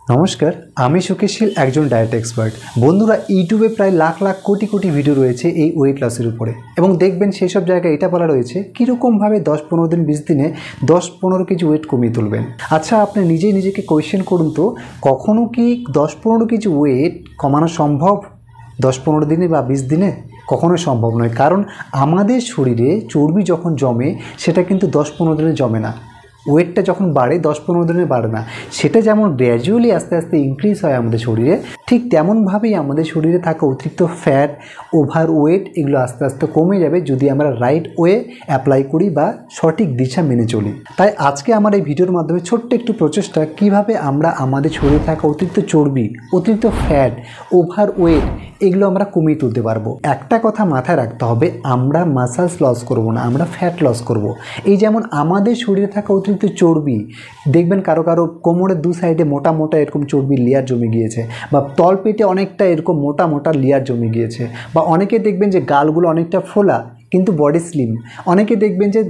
নমস্কার, আমি সুকেশশীল একজন ডায়েট এক্সপার্ট। বন্ধুরা, ইউটিউবে প্রায় লাখ লাখ কোটি কোটি ভিডিও রয়েছে এই ওয়েট লসের উপরে, এবং দেখবেন সেই সব জায়গায় এটা বলা রয়েছে কীরকমভাবে 10-15 দিন 20 দিনে 10-15 কেজি ওয়েট কমিয়ে তুলবেন। আচ্ছা, আপনি নিজেই নিজেকে কোয়েশ্চেন করুন তো, কখনও কি 10-15 কেজি ওয়েট কমানো সম্ভব 10-15 দিনে বা 20 দিনে? কখনোই সম্ভব নয়, কারণ আমাদের শরীরে চর্বি যখন জমে সেটা কিন্তু 10-15 দিনে জমে না। ওয়েটটা যখন বাড়ে 10-15 দিনে বাড়ে না, সেটা যেমন গ্র্যাজুয়ালি আস্তে আস্তে ইনক্রিজ হয় আমাদের শরীরে, ঠিক তেমনভাবেই আমাদের শরীরে থাকা অতিরিক্ত ফ্যাট, ওভার ওয়েট এগুলো আস্তে আস্তে কমে যাবে যদি আমরা রাইট ওয়ে অ্যাপ্লাই করি বা সঠিক দিশা মেনে চলি। তাই আজকে আমার এই ভিডিওর মাধ্যমে ছোট্ট একটু প্রচেষ্টা, কিভাবে আমরা আমাদের শরীরে থাকা অতিরিক্ত চর্বি, অতিরিক্ত ফ্যাট, ওভার ওয়েট এগুলো আমরা কমিয়ে তুলতে পারবো। একটা কথা মাথায় রাখতে হবে, আমরা মাসলস লস করব না, আমরা ফ্যাট লস করব। এই যেমন আমাদের শরীরে থাকা অতিরিক্ত চর্বি, দেখবেন কারো কারো কোমরের দু সাইডে মোটা মোটা এরকম চর্বির লেয়ার জমে গিয়েছে, বা তলপেটে অনেকটা এরকম মোটা মোটা লেয়ার জমে গিয়েছে, বা অনেকে দেখবেন যে গালগুলো অনেকটা ফোলা কিন্তু বডি স্লিম, অনেকে দেখবেন যে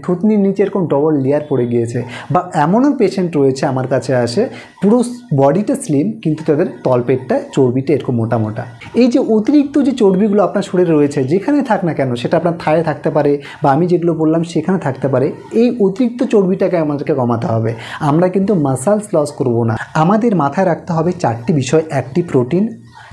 থুতনির নিচে এরকম ডবল লেয়ার পড়ে গিয়েছে, বা এমনও পেশেন্ট রয়েছে আমার কাছে আসে পুরো বডিটা স্লিম কিন্তু তাদের তলপেটটা চর্বিটা এরকম মোটা মোটা। এই যে অতিরিক্ত যে চর্বিগুলো আপনার শরীরে রয়েছে, যেখানে থাক না কেন, সেটা আপনার থায়ে থাকতে পারে বা আমি যেগুলো বললাম সেখানে থাকতে পারে, এই অতিরিক্ত চর্বিটাকে আমাদেরকে কমাতে হবে। আমরা কিন্তু মাসলস লস করব না। আমাদের মাথায় রাখতে হবে 4টি বিষয়: একটি প্রোটিন,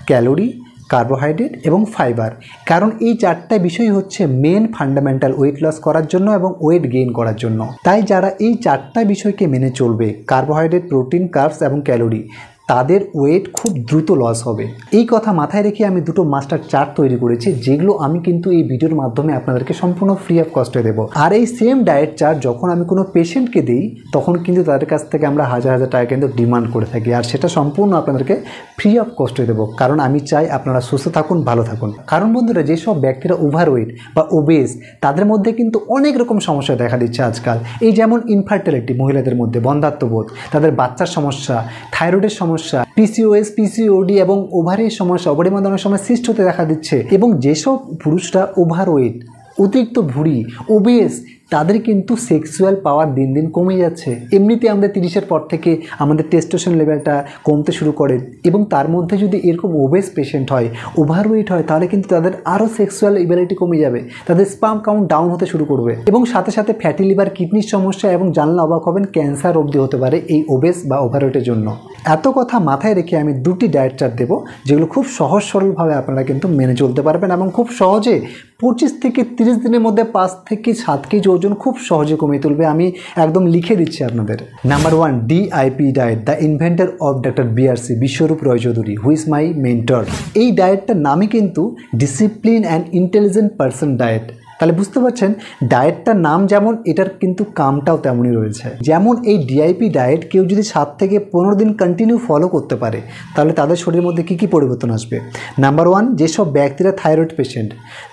ক্যালোরি, কার্বোহাইড্রেট এবং ফাইবার। কারণ এই 4টা বিষয় হচ্ছে মেন ফান্ডামেন্টাল ওয়েট লস করার জন্য এবং ওয়েট গেইন করার জন্য। তাই যারা এই 4টা বিষয়কে মেনে চলবে, কার্বোহাইড্রেট, প্রোটিন, কার্বস এবং ক্যালোরি, তাদের ওয়েট খুব দ্রুত লস হবে। এই কথা মাথায় রেখে আমি দুটো মাস্টার চার্ট তৈরি করেছি, যেগুলো আমি কিন্তু এই ভিডিওর মাধ্যমে আপনাদেরকে সম্পূর্ণ ফ্রি অফ কস্টে দেবো। আর এই সেম ডায়েট চার্ট যখন আমি কোনো পেশেন্টকে দিই, তখন কিন্তু তাদের কাছ থেকে আমরা হাজার হাজার টাকা কিন্তু ডিমান্ড করে থাকি, আর সেটা সম্পূর্ণ আপনাদেরকে ফ্রি অফ কস্টে দেবো। কারণ আমি চাই আপনারা সুস্থ থাকুন, ভালো থাকুন। কারণ বন্ধুরা, যেসব ব্যক্তিরা ওভারওয়েট বা ওবেস, তাদের মধ্যে কিন্তু অনেক রকম সমস্যা দেখা দিচ্ছে আজকাল। এই যেমন ইনফার্টিলিটি, মহিলাদের মধ্যে বন্ধ্যাত্ববোধ, তাদের বাচ্চার সমস্যা, থাইরয়েডের সমস্যা, পিসিওএস, পিসিওডি এবং ওভারের সমস্যা, ওভারের মধ্যে অনেক সময় সিস্ট হতে দেখা দিচ্ছে। এবং যেসব পুরুষরা ওভারওয়েট, অতিরিক্ত ভুঁড়ি, ওবেস, তাদের কিন্তু সেক্সুয়াল পাওয়ার দিন দিন কমে যাচ্ছে। এমনিতে আমাদের 30-এর পর থেকে আমাদের টেস্টোস্টেরন লেভেলটা কমতে শুরু করে, এবং তার মধ্যে যদি এরকম ওবেস পেশেন্ট হয়, ওভারওয়েট হয়, তাহলে কিন্তু তাদের আরও সেক্সুয়াল এবিলিটি কমে যাবে, তাদের স্পার্ম কাউন্ট ডাউন হতে শুরু করবে, এবং সাথে সাথে ফ্যাটি লিভার, কিডনির সমস্যা, এবং জানলে অবাক হবেন ক্যান্সার অবধি হতে পারে এই ওবেস বা ওভারওয়েটের জন্য। এত কথা মাথায় রেখে আমি 2টি ডায়েট চার্ট দেবো, যেগুলো খুব সহজ সরলভাবে আপনারা কিন্তু মেনে চলতে পারবেন, এবং খুব সহজে 25 থেকে 30 দিনের মধ্যে 5 থেকে 7 কেজি ওজন খুব সহজে কমিয়ে তুলবে। আমি একদম লিখে দিচ্ছি আপনাদের। Number 1, DIP diet, the inventor of doctor BRC, Biswaroop Roychowdhury, who is my mentor. এই ডায়েটটার নামই কিন্তু discipline and intelligent person diet. তাহলে বুঝতে পারছেন, ডায়েটটার নাম যেমন, এটার কিন্তু কামটাও তেমনই রয়েছে। যেমন এই DIP ডায়েট কেউ যদি 7 থেকে 15 দিন কন্টিনিউ ফলো করতে পারে, তাহলে তাদের শরীরের মধ্যে কী কী পরিবর্তন আসবে। নাম্বার 1, যেসব ব্যক্তিরা থাইরয়েড পেশেন্ট,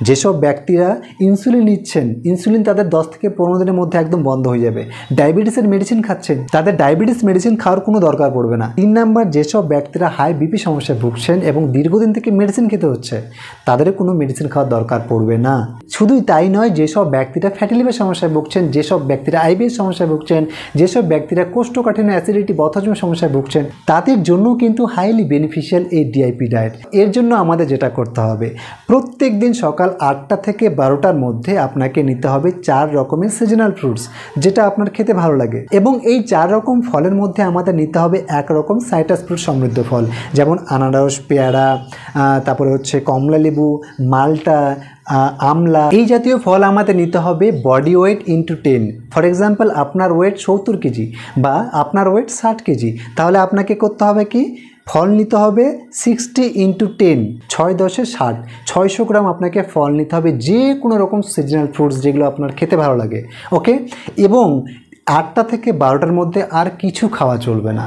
যেসব ব্যক্তিরা ইনসুলিন নিচ্ছেন, ইনসুলিন তাদের 10 থেকে 15 দিনের মধ্যে একদম বন্ধ হয়ে যাবে। ডায়াবেটিসের মেডিসিন খাচ্ছেন, তাদের ডায়াবেটিস মেডিসিন খাওয়ার কোনো দরকার পড়বে না। 3 নাম্বার, যেসব ব্যক্তিরা হাই বিপি সমস্যায় ভুগছেন এবং দীর্ঘদিন থেকে মেডিসিন খেতে হচ্ছে, তাদের কোনো মেডিসিন খাওয়ার দরকার পড়বে না। শুধুই তাই নয়, যেসব ব্যক্তিরা ফ্যাটি লিভার সমস্যায় ভুগছেন, যেসব ব্যক্তিরা IBS সমস্যায় ভুগছেন, যেসব ব্যক্তিরা কোষ্ঠকাঠিন্য, অ্যাসিডিটি, বদহজম সমস্যায় ভুগছেন, তাদের জন্য কিন্তু হাইলি বেনিফিশিয়াল এই DIP ডায়েট। এর জন্য আমাদের যেটা করতে হবে, প্রত্যেক দিন সকাল 8টা থেকে 12টার মধ্যে আপনাকে নিতে হবে 4 রকমের সিজনাল ফ্রুটস, যেটা আপনার খেতে ভালো লাগে, এবং এই 4 রকম ফলের মধ্যে আমাদের নিতে হবে 1 রকম সাইট্রাস ফ্রুট সমৃদ্ধ ফল, যেমন আনারস, পেয়ারা, তারপরে হচ্ছে কমলা লেবু, মালটা, আমলা। এই জাতীয় ফল আমাদের নিতে হবে body weight into 10। For example, আপনার ওয়েট 70 কেজি বা আপনার ওয়েট 60 কেজি, তাহলে আপনাকে করতে হবে কি, ফল নিতে হবে 60 × 10, 6×10=60, 600 গ্রাম আপনাকে ফল নিতে হবে, যে কোনো রকম সিজনাল ফ্রুটস যেগুলো আপনার খেতে ভালো লাগে। ওকে, এবং 8টা থেকে 12টার মধ্যে আর কিছু খাওয়া চলবে না,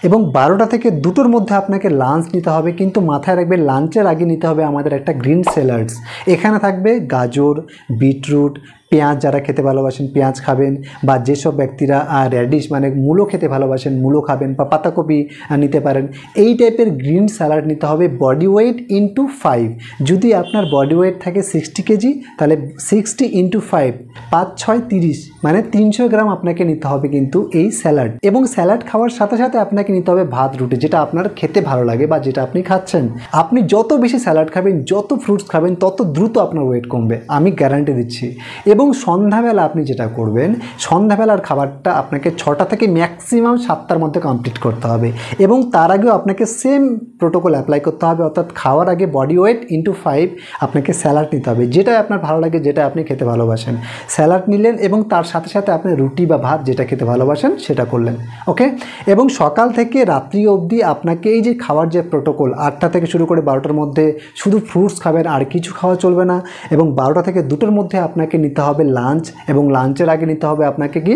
এবং 12টা থেকে 2টোর মধ্যে আপনাকে লাঞ্চ নিতে হবে। কিন্তু মাথায় রাখবে, লাঞ্চের আগে নিতে হবে আমাদের একটা গ্রিন স্যালাডস। এখানে থাকবে গাজর, বিটরুট, পেঁয়াজ যারা খেতে ভালোবাসেন পেঁয়াজ খাবেন, বা যেসব ব্যক্তিরা র্যাডিশ মানে মূলো খেতে ভালোবাসেন মূলো খাবেন, বা পাতাকপি নিতে পারেন। এই টাইপের গ্রিন স্যালাড নিতে হবে বডি ওয়েট ইন্টু 5। যদি আপনার বডি ওয়েট থাকে 60 কেজি, তাহলে 60 ইন্টু 5 5 6 30 মানে 300 গ্রাম আপনাকে নিতে হবে কিন্তু এই স্যালাড। এবং স্যালাড খাওয়ার সাথে সাথে আপনাকে নিতে হবে ভাত রুটি, যেটা আপনার খেতে ভালো লাগে বা যেটা আপনি খাচ্ছেন। আপনি যত বেশি স্যালাড খাবেন, যত ফ্রুটস খাবেন, তত দ্রুত আপনার ওয়েট কমবে, আমি গ্যারান্টি দিচ্ছি। এবং সন্ধ্যাবেলা আপনি যেটা করবেন, সন্ধ্যাবেলার খাবারটা আপনাকে 6টা থেকে ম্যাক্সিমাম 7টার মধ্যে কমপ্লিট করতে হবে। এবং তার আগেও আপনাকে সেম প্রোটোকল অ্যাপ্লাই করতে হবে, অর্থাৎ খাওয়ার আগে বডি ওয়েট ইন্টু 5 আপনাকে স্যালাড নিতে হবে, যেটা আপনার ভালো লাগে, যেটা আপনি খেতে ভালোবাসেন। স্যালাড নিলেন এবং তার সাথে সাথে আপনি রুটি বা ভাত যেটা খেতে ভালোবাসেন সেটা করলেন, ওকে। এবং সকাল থেকে রাত্রি অবধি আপনাকে এই যে খাওয়ার যে প্রোটোকল, 8টা থেকে শুরু করে 12টার মধ্যে শুধু ফ্রুটস খাবেন, আর কিছু খাওয়া চলবে না। এবং 12টা থেকে 2টোর মধ্যে আপনাকে নিতে হবে লাঞ্চ, এবং লাঞ্চের আগে নিতে হবে আপনাকে কি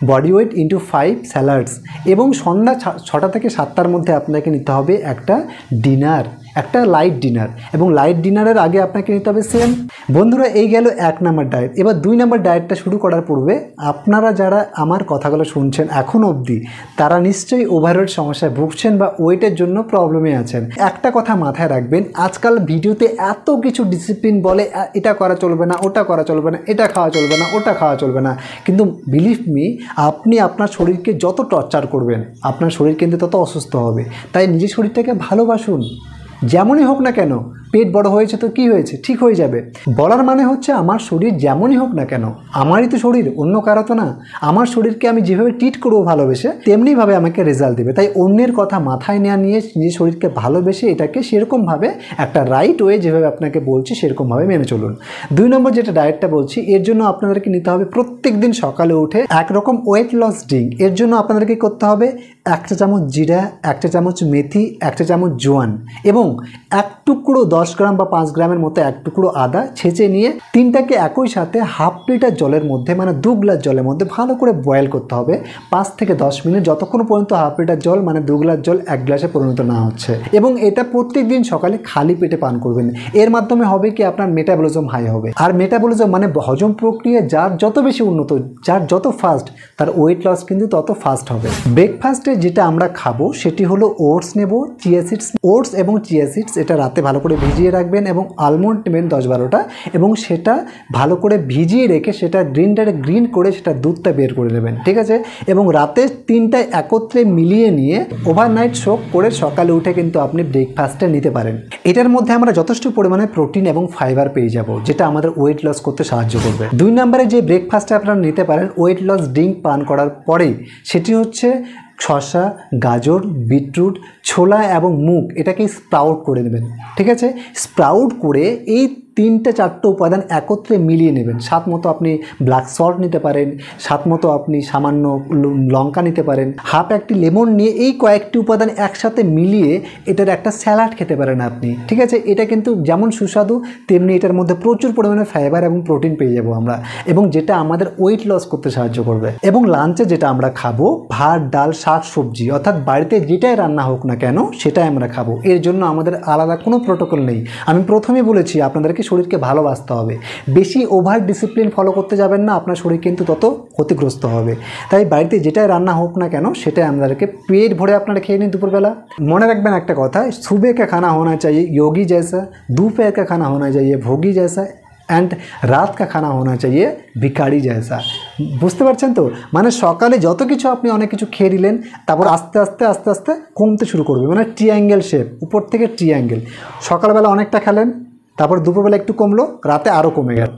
বডি ওয়েট ইন্টু 5 স্যালাডস। এবং সন্ধ্যা 6টা থেকে 7টার মধ্যে আপনাকে নিতে হবে একটা ডিনার, একটা লাইট ডিনার। এবং লাইট ডিনারের আগে আপনাকে নিতে হবে সেম। বন্ধুরা, এই গেল 1 নম্বর ডায়েট। এবার 2 নম্বর ডায়েটটা শুরু করার পূর্বে আপনারা যারা আমার কথাগুলো শুনছেন এখনও অবধি, তারা নিশ্চয়ই ওভারওয়েট সমস্যায় ভুগছেন বা ওয়েটের জন্য প্রবলেমে আছেন। একটা কথা মাথায় রাখবেন, আজকাল ভিডিওতে এত কিছু ডিসিপ্লিন বলে, এটা করা চলবে না, ওটা করা চলবে না, এটা খাওয়া চলবে না, ওটা খাওয়া চলবে না। কিন্তু বিলিভ মি, আপনি আপনার শরীরকে যত টর্চার করবেন, আপনার শরীর কিন্তু তত অসুস্থ হবে। তাই নিজের শরীরটাকে ভালোবাসুন, যেমনই হোক না কেন। পেট বড় হয়েছে তো কি হয়েছে, ঠিক হয়ে যাবে। বলার মানে হচ্ছে আমার শরীর যেমনই হোক না কেন, আমারই তো শরীর, অন্য কারো তো না। আমার শরীরকে আমি যেভাবে ট্রিট করবো ভালোবেসে, তেমনিভাবে আমাকে রেজাল্ট দেবে। তাই অন্যের কথা মাথায় নেওয়া নিয়ে নিজের শরীরকে ভালোবেসে এটাকে সেরকমভাবে একটা রাইট ওয়ে যেভাবে আপনাকে বলছি সেরকমভাবে মেনে চলুন। 2 নম্বর যেটা ডায়েটটা বলছি, এর জন্য আপনাদেরকে নিতে হবে প্রত্যেক দিন সকালে উঠে একরকম ওয়েট লস ড্রিঙ্ক। এর জন্য আপনাদেরকে করতে হবে 1 চা চামচ জিরা, 1 চা চামচ মেথি, 1 চা চামচ জোয়ান, এবং 1 টুকরো 10 গ্রাম বা 5 গ্রামের মতো 1 টুকরো আদা ছেঁচে নিয়ে 3টাকে একই সাথে হাফ লিটার জলের মধ্যে, মানে 2 গ্লাস জলের মধ্যে ভালো করে বয়েল করতে হবে 5 থেকে 10 মিনিট, যতক্ষণ পর্যন্ত হাফ লিটার জল মানে 2 গ্লাস জল 1 গ্লাসে পরিণত না হচ্ছে। এবং এটা প্রত্যেক দিন সকালে খালি পেটে পান করবেন। এর মাধ্যমে হবে কি, আপনার মেটাবলিজম হাই হবে। আর মেটাবলিজম মানে হজম প্রক্রিয়া যার যত বেশি উন্নত, যার যত ফাস্ট, তার ওয়েট লস কিন্তু তত ফাস্ট হবে। ব্রেকফাস্টে যেটা আমরা খাবো সেটি হলো ওটস নেব, চিয়া সিডস, ওটস এবং চিয়া সিডস এটা রাতে ভালো করে ভিজিয়ে রাখবেন, এবং আলমন্ড নেবেন 10-12টা, এবং সেটা ভালো করে ভিজিয়ে রেখে সেটা গ্রিন করে সেটা দুধটা বের করে নেবেন, ঠিক আছে। এবং রাতে 3টা একত্রে মিলিয়ে নিয়ে ওভারনাইট সোক করে সকালে উঠে কিন্তু আপনি ব্রেকফাস্টে নিতে পারেন। এটার মধ্যে আমরা যথেষ্ট পরিমাণে প্রোটিন এবং ফাইবার পেয়ে যাব, যেটা আমাদের ওয়েট লস করতে সাহায্য করবে। 2 নম্বরে যে ব্রেকফাস্টে আপনারা নিতে পারেন ওয়েট লস ড্রিঙ্ক পান করার পরেই, সেটি হচ্ছে শসা, গাজর, বিটরুট, ছোলা এবং মুগ, এটাকে স্প্রাউট করে নেবেন, ঠিক আছে। স্প্রাউট করে এই 3-4টে উপাদান একত্রে মিলিয়ে নেবেন। স্বাদ মতো আপনি ব্ল্যাক সল্ট নিতে পারেন, স্বাদ মতো আপনি সামান্য লঙ্কা নিতে পারেন, হাফ একটি লেমন নিয়ে এই কয়েকটি উপাদান একসাথে মিলিয়ে এটার একটা স্যালাড খেতে পারেন আপনি, ঠিক আছে। এটা কিন্তু যেমন সুস্বাদু, তেমনি এটার মধ্যে প্রচুর পরিমাণে ফাইবার এবং প্রোটিন পেয়ে যাবো আমরা, এবং যেটা আমাদের ওয়েট লস করতে সাহায্য করবে। এবং লাঞ্চে যেটা আমরা খাবো, ভাত, ডাল, শাক, সবজি, অর্থাৎ বাড়িতে যেটাই রান্না হোক না কেন সেটাই আমরা খাবো। এর জন্য আমাদের আলাদা কোনো প্রোটোকল নেই। আমি প্রথমেই বলেছি আপনাদেরকে শরীরকে ভালোবাসতে হবে, বেশি ওভার ডিসিপ্লিন ফলো করতে যাবেন না, আপনার শরীর কিন্তু তত ক্ষতিগ্রস্ত হবে। তাই বাড়িতে যেটাই রান্না হোক না কেন সেটাই আমাদেরকে পেট ভরে আপনারা খেয়ে নিন দুপুরবেলা। মনে রাখবেন একটা কথা, सुबह का खाना होना चाहिए योगी जैसा, दोपहर का खाना होना चाहिए भोगी जैसा, অ্যান্ড রাত কা খানা হোনা চাইয়ে ভিখারি জয়সা। বুঝতে পারছেন তো, মানে সকালে যত কিছু আপনি অনেক কিছু খেয়ে নিলেন, তারপর আস্তে আস্তে আস্তে আস্তে কমতে শুরু করবে, মানে ট্রিঅ্যাঙ্গেল শেপ, উপর থেকে ট্রিঅ্যাঙ্গেল। সকালবেলা অনেকটা খেলেন, তারপর দুপুরবেলা একটু কমলো, রাতে আরও কমে গেল।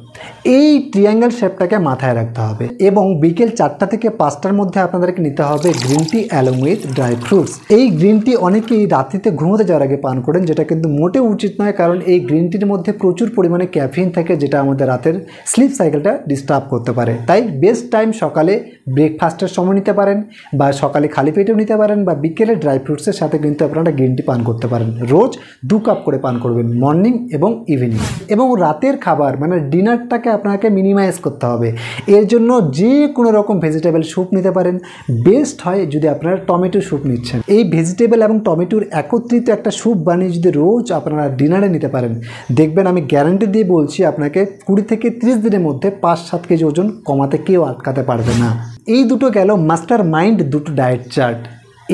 এই ট্রিঅ্যাঙ্গেল শেপটাকে মাথায় রাখতে হবে। এবং বিকেল 4টা থেকে 5টার মধ্যে আপনাদেরকে নিতে হবে green tea along with dry fruits. এই গ্রিন টি অনেকেই রাত্রিতে ঘুমোতে যাওয়ার আগে পান করেন, যেটা কিন্তু মোটেও উচিত নয়, কারণ এই গ্রিন টির মধ্যে প্রচুর পরিমাণে ক্যাফিন থাকে, যেটা আমাদের রাতের স্লিপ সাইকেলটা ডিস্টার্ব করতে পারে। তাই বেস্ট টাইম সকালে ব্রেকফাস্টের সময় নিতে পারেন, বা সকালে খালি পেটেও নিতে পারেন, বা বিকেলে ড্রাই ফ্রুটসের সাথে কিন্তু আপনারা গ্রিন টি পান করতে পারেন। রোজ 2 কাপ করে পান করবেন, মর্নিং এবং ইভিনিং। এবং রাতের খাবার মানে ডিনার ফ্যাটটাকে আপনাকে মিনিমাইজ করতে হবে। এর জন্য যে কোনো রকম ভেজিটেবল স্যুপ নিতে পারেন। বেস্ট হয় যদি আপনারা টমেটো স্যুপ নিচ্ছেন। এই ভেজিটেবল এবং টমেটোর একত্রিত একটা স্যুপ বানিয়ে যদি রোজ আপনারা ডিনারে নিতে পারেন, দেখবেন আমি গ্যারান্টি দিয়ে বলছি আপনাকে 20 থেকে 30 দিনের মধ্যে 5-7 কেজি ওজন কমাতে কেউ আটকাতে পারবে না। এই দুটো গেল মাস্টার মাইন্ড দুটো ডায়েট চার্ট।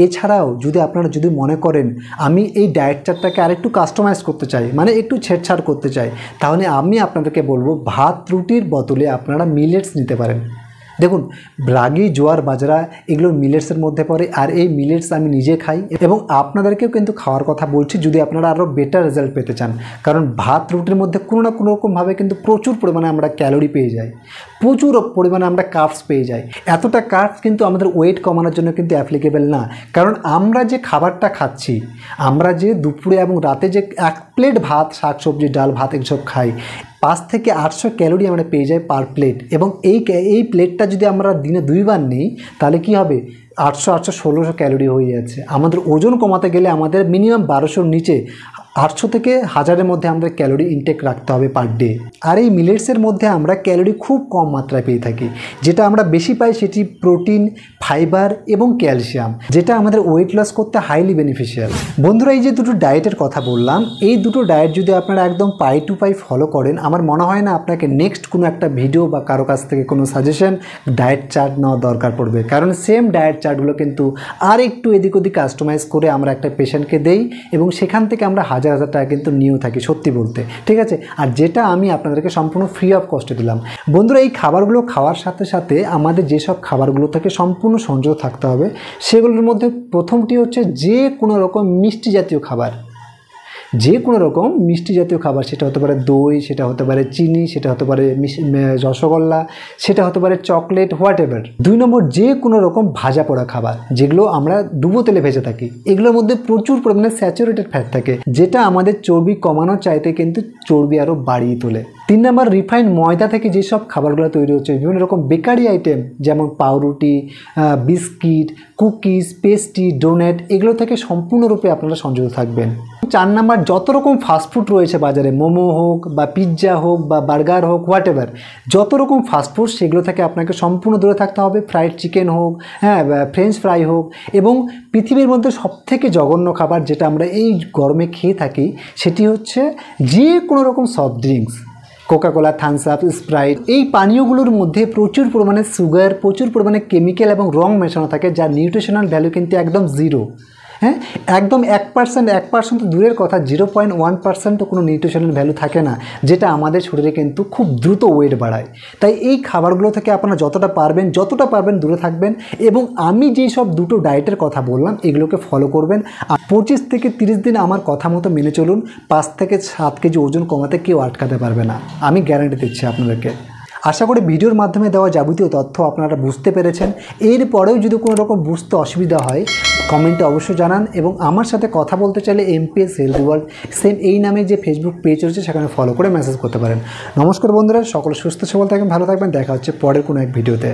এছাড়াও যদি আপনারা মনে করেন আমি এই ডায়েট চার্টটাকে আরেকটু কাস্টমাইজ করতে চাই, মানে একটু ছেড়ছাড় করতে চাই, তাহলে আমি আপনাদেরকে বলবো ভাত রুটির বদলে আপনারা মিলেটস নিতে পারেন। দেখুন, রাগি, জোয়ার, বাজরা এগুলো মিলেটসের মধ্যে পড়ে, আর এই মিলেটস আমি নিজে খাই এবং আপনাদেরকেও কিন্তু খাওয়ার কথা বলছি যদি আপনারা আরও বেটার রেজাল্ট পেতে চান। কারণ ভাত রুটির মধ্যে কোনো না কোনো রকমভাবে কিন্তু প্রচুর পরিমাণে আমরা ক্যালোরি পেয়ে যাই, প্রচুর পরিমাণে আমরা কার্বস পেয়ে যাই। এতটা কার্বস কিন্তু আমাদের ওয়েট কমানোর জন্য কিন্তু অ্যাপ্লিকেবল না। কারণ আমরা যে খাবারটা খাচ্ছি, আমরা যে দুপুরে এবং রাতে যে 1 প্লেট ভাত, শাকসবজি, ডাল, ভাত এসব খাই, 5 থেকে 800 ক্যালোরি আমরা পেয়ে যাই পার প্লেট। এবং এই প্লেটটা যদি আমরা দিনে 2 বার নিই তাহলে কি হবে, 800-1600 ক্যালোরি হয়ে যাচ্ছে। আমাদের ওজন কমাতে গেলে আমাদের মিনিমাম 1200-র নিচে 800 থেকে 1000-এর মধ্যে আমাদের ক্যালোরি ইনটেক রাখতে হবে পার ডে। আর এই মিলেটসের মধ্যে আমরা ক্যালোরি খুব কম মাত্রায় পেয়ে থাকি। যেটা আমরা বেশি পাই সেটি প্রোটিন, ফাইবার এবং ক্যালসিয়াম, যেটা আমাদের ওয়েট লস করতে হাইলি বেনিফিশিয়াল। বন্ধুরা, এই যে দুটো ডায়েটের কথা বললাম, এই দুটো ডায়েট যদি আপনারা একদম পাই টু পাই ফলো করেন, আমার মনে হয় না আপনাকে নেক্সট কোনো একটা ভিডিও বা কারো কাছ থেকে কোনো সাজেশন ডায়েট চার্ট নেওয়া দরকার পড়বে। কারণ সেম ডায়েট চার্টগুলো কিন্তু আর একটু এদিক ওদিক কাস্টমাইজ করে আমরা একটা পেশেন্টকে দেই এবং সেখান থেকে আমরা হাজার টাকা কিন্তু নিয়েও থাকি, সত্যি বলতে, ঠিক আছে। আর যেটা আমি আপনাদেরকে সম্পূর্ণ ফ্রি অফ কস্টে দিলাম। বন্ধুরা, এই খাবারগুলো খাওয়ার সাথে সাথে আমাদের যেসব খাবারগুলো থেকে সম্পূর্ণ সংযত থাকতে হবে, সেগুলোর মধ্যে প্রথমটি হচ্ছে যে কোনো রকম মিষ্টি জাতীয় খাবার। যে কোনো রকম মিষ্টি জাতীয় খাবার, সেটা হতে পারে দই, সেটা হতে পারে চিনি, সেটা হতে পারে রসগোল্লা, সেটা হতে পারে চকলেট, হোয়াট এভার। 2 নম্বর, যে কোনো রকম ভাজা পোড়া খাবার, যেগুলো আমরা ডুবো তেলে ভেজে থাকি, এগুলোর মধ্যে প্রচুর পরিমাণে স্যাচুরেটেড ফ্যাট থাকে, যেটা আমাদের চর্বি কমানোর চাইতে কিন্তু চর্বি আরও বাড়িয়ে তোলে। 3 নম্বর, রিফাইন্ড ময়দা থেকে যেসব খাবারগুলো তৈরি হচ্ছে, বিভিন্ন রকম বেকারি আইটেম যেমন পাউরুটি, বিস্কিট, কুকিজ, পেস্ট্রি, ডোনেট, এগুলো থেকে সম্পূর্ণরূপে আপনারা সংযত থাকবেন। 4 নম্বর, যত রকম ফাস্টফুড রয়েছে বাজারে, মোমো হোক বা পিৎজা হোক বা বার্গার হোক, হোয়াট এভার, যত রকম ফাস্টফুড সেগুলো থেকে আপনাকে সম্পূর্ণ দূরে থাকতে হবে। ফ্রাইড চিকেন হোক, ফ্রেঞ্চ ফ্রাই হোক, এবং পৃথিবীর মধ্যে সবথেকে জঘন্য খাবার যেটা আমরা এই গরমে খেয়ে থাকি, সেটি হচ্ছে যে কোনো রকম soft drinks, Coca Cola, Thums Up, Sprite. এই পানীয়গুলোর মধ্যে প্রচুর পরিমাণে সুগার, প্রচুর পরিমাণে কেমিক্যাল এবং রং মেশানো থাকে, যার নিউট্রিশনাল ভ্যালু কিন্তু একদম জিরো। হ্যাঁ, একদম 1% তো দূরের কথা, 0.1%ও কোনো নিউট্রিশনাল ভ্যালু থাকে না, যেটা আমাদের শরীরে কিন্তু খুব দ্রুত ওয়েট বাড়ায়। তাই এই খাবারগুলো থেকে আপনারা যতটা পারবেন দূরে থাকবেন। এবং আমি যেই সব দুটো ডায়েটের কথা বললাম এগুলোকে ফলো করবেন। আর 25 থেকে 30 দিন আমার কথা মতো মেনে চলুন, 5 থেকে 7 কেজি ওজন কমাতে কেউ আটকাতে পারবে না, আমি গ্যারান্টি দিচ্ছি আপনাদেরকে। আশা করি ভিডিওর মাধ্যমে দেওয়া যাবতীয় তথ্য আপনারা বুঝতে পেরেছেন। এরপরেও যদি কোনো রকম বুঝতে অসুবিধা হয় কমেন্টে অবশ্যই জানান, এবং আমার সাথে কথা বলতে চাইলে MPS হেলথি ওয়ার্ল্ড সেম এই নামে যে ফেসবুক পেজ রয়েছে সেখানে ফলো করে মেসেজ করতে পারেন। নমস্কার বন্ধুরা, সকলে সুস্থ সবল থাকবেন, ভালো থাকবেন। দেখা হচ্ছে পরের কোনো এক ভিডিওতে।